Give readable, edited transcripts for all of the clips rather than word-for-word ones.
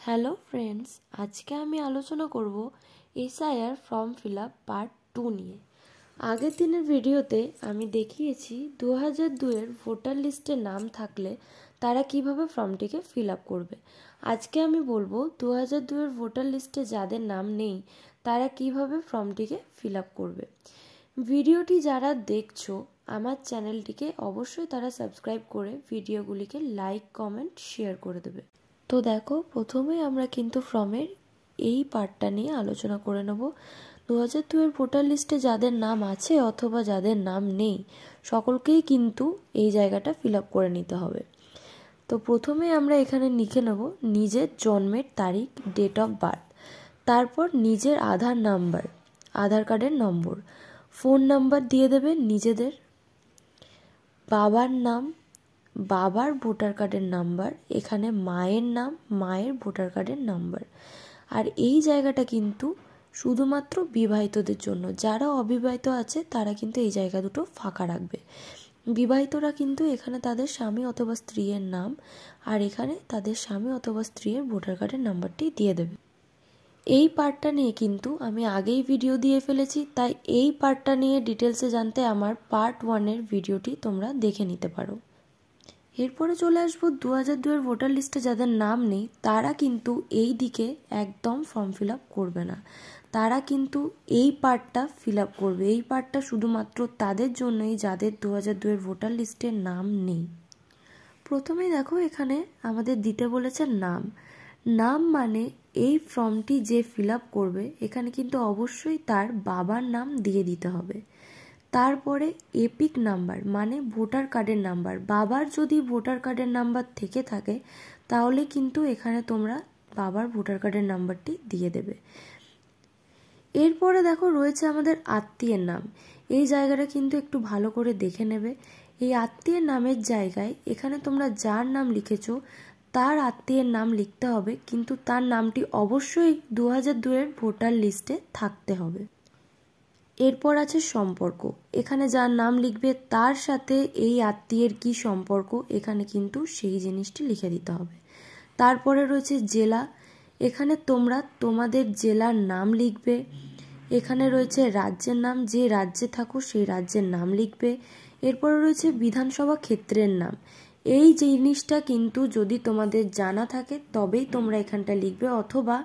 Hello friends, আজকে আমি আলোচনা করব SIR form fill up part 2 নিয়ে। আগের দিনের ভিডিওতে আমি দেখিয়েছি 2002-এর ভোটার লিস্টে নাম থাকলে তারা কিভাবে ফর্মটিকে ফিল আপ করবে। আজকে আমি বলবো 2002-এর ভোটার লিস্টে যাদের নাম নেই তারা কিভাবে ফর্মটিকে ফিল আপ করবে। ভিডিওটি যারা দেখছো আমার চ্যানেলটিকে অবশ্যই তারা সাবস্ক্রাইব করে ভিডিওগুলিকে লাইক, কমেন্ট, শেয়ার করে দেবে। তো দেখো, প্রথমে আমরা কিন্তু ফর্মের এই পার্টটা নিয়ে আলোচনা করে নেব। 2002-এর ভোটার লিস্টে যাদের নাম আছে অথবা যাদের নাম নেই সকলকেই কিন্তু এই জায়গাটা ফিল আপ করে নিতে হবে। তো প্রথমে আমরা এখানে লিখে নেব নিজের জন্মের তারিখ, ডেট অফ বার্থ, তারপর নিজের আধার নাম্বার, আধার কার্ডের নম্বর, ফোন নাম্বার দিয়ে দেবে নিজেদের, বাবার নাম, বাবার ভোটার কার্ডের নাম্বার, এখানে মায়ের নাম, মায়ের ভোটার কার্ডের নাম্বার। আর এই জায়গাটা কিন্তু শুধুমাত্র বিবাহিতদের জন্য, যারা অবিবাহিত আছে তারা কিন্তু এই জায়গা দুটো ফাঁকা রাখবে। বিবাহিতরা কিন্তু এখানে তাদের স্বামী অথবা স্ত্রীর নাম আর এখানে তাদের স্বামী অথবা স্ত্রীর ভোটার কার্ডের নাম্বারটি দিয়ে দেবে। এই পার্টটা নিয়ে কিন্তু আমি আগেই ভিডিও দিয়ে ফেলেছি, তাই এই পার্টটা নিয়ে ডিটেলসে জানতে আমার পার্ট 1-এর ভিডিওটি তোমরা দেখে নিতে পারো। এরপরে চলে আসবো 2002-এর ভোটার লিস্টে যাদের নাম নেই তারা কিন্তু এই দিকে একদম ফর্ম ফিল আপ করবে না, তারা কিন্তু এই পার্টটা ফিল আপ করবে। এই পার্টটা শুধুমাত্র তাদের জন্যই যাদের 2002-এর ভোটার লিস্টে নাম নেই। প্রথমেই দেখো এখানে আমাদের দিতে বলেছে নাম। নাম মানে এই ফর্মটি যে ফিল আপ করবে এখানে কিন্তু অবশ্যই তার বাবার নাম দিয়ে দিতে হবে। তারপরে এপিক নাম্বার মানে ভোটার কার্ডের নাম্বার, বাবার যদি ভোটার কার্ডের নাম্বার থেকে থাকে তাহলে কিন্তু এখানে তোমরা বাবার ভোটার কার্ডের নাম্বারটি দিয়ে দেবে। এরপরে দেখো রয়েছে আমাদের আত্মীয়ের নাম। এই জায়গাটা কিন্তু একটু ভালো করে দেখে নেবে। এই আত্মীয়ের নামের জায়গায় এখানে তোমরা যার নাম লিখেছো তার আত্মীয়ের নাম লিখতে হবে, কিন্তু তার নামটি অবশ্যই 2002-এর ভোটার লিস্টে থাকতে হবে। এরপর আছে সম্পর্ক, এখানে যার নাম লিখবে তার সাথে এই আত্মীয়ের কি সম্পর্ক এখানে কিন্তু সেই জিনিসটি লিখে দিতে হবে। তারপরে রয়েছে জেলা, এখানে তোমরা তোমাদের জেলার নাম লিখবে। এখানে রয়েছে রাজ্যের নাম, যে রাজ্যে থাকো সেই রাজ্যের নাম লিখবে। এরপরে রয়েছে বিধানসভা ক্ষেত্রের নাম। এই জিনিসটা কিন্তু যদি তোমাদের জানা থাকে তবেই তোমরা এখানটা লিখবে, অথবা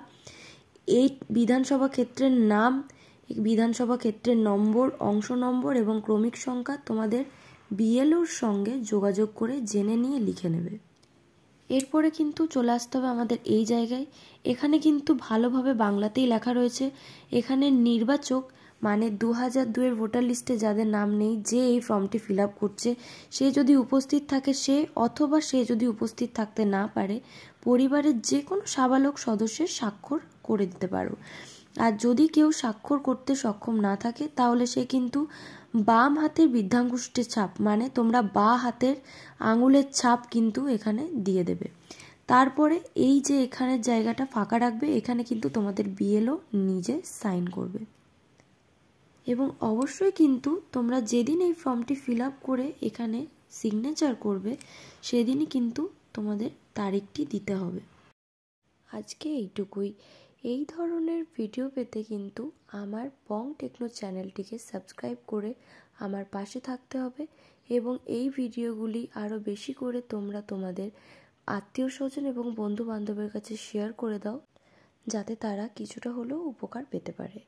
এই বিধানসভা ক্ষেত্রের নাম, বিধানসভা ক্ষেত্রের নম্বর, অংশ নম্বর এবং ক্রমিক সংখ্যা তোমাদের বিএলওর সঙ্গে যোগাযোগ করে জেনে নিয়ে লিখে নেবে। এরপরে কিন্তু চলে আসতে হবে আমাদের এই জায়গায়। এখানে কিন্তু ভালোভাবে বাংলাতেই লেখা রয়েছে। এখানে নির্বাচক মানে 2002-এর ভোটার লিস্টে যাদের নাম নেই, যে এই ফর্মটি ফিল আপ করছে সে যদি উপস্থিত থাকে সে, অথবা সে যদি উপস্থিত থাকতে না পারে পরিবারের যে কোনো সাবালক সদস্যের স্বাক্ষর করে দিতে পারো। আর যদি কেউ স্বাক্ষর করতে সক্ষম না থাকে তাহলে সে কিন্তু বাম হাতের বৃদ্ধাঙ্গুষ্ঠের ছাপ মানে তোমরা বাঁ হাতের আঙুলের ছাপ কিন্তু এখানে দিয়ে দেবে। তারপরে এই যে এখানের জায়গাটা ফাঁকা রাখবে এখানে কিন্তু তোমাদের বিএলও নিজে সাইন করবে। এবং অবশ্যই কিন্তু তোমরা যেদিন এই ফর্মটি ফিল আপ করে এখানে সিগনেচার করবে সেদিনই কিন্তু তোমাদের তারিখটি দিতে হবে। আজকে এইটুকুই। এই ধরনের ভিডিও পেতে কিন্তু আমার পং টেকনো চ্যানেলটিকে সাবস্ক্রাইব করে আমার পাশে থাকতে হবে এবং এই ভিডিওগুলি আরও বেশি করে তোমরা তোমাদের আত্মীয় স্বজন এবং বন্ধু বান্ধবের কাছে শেয়ার করে দাও যাতে তারা কিছুটা হলেও উপকার পেতে পারে।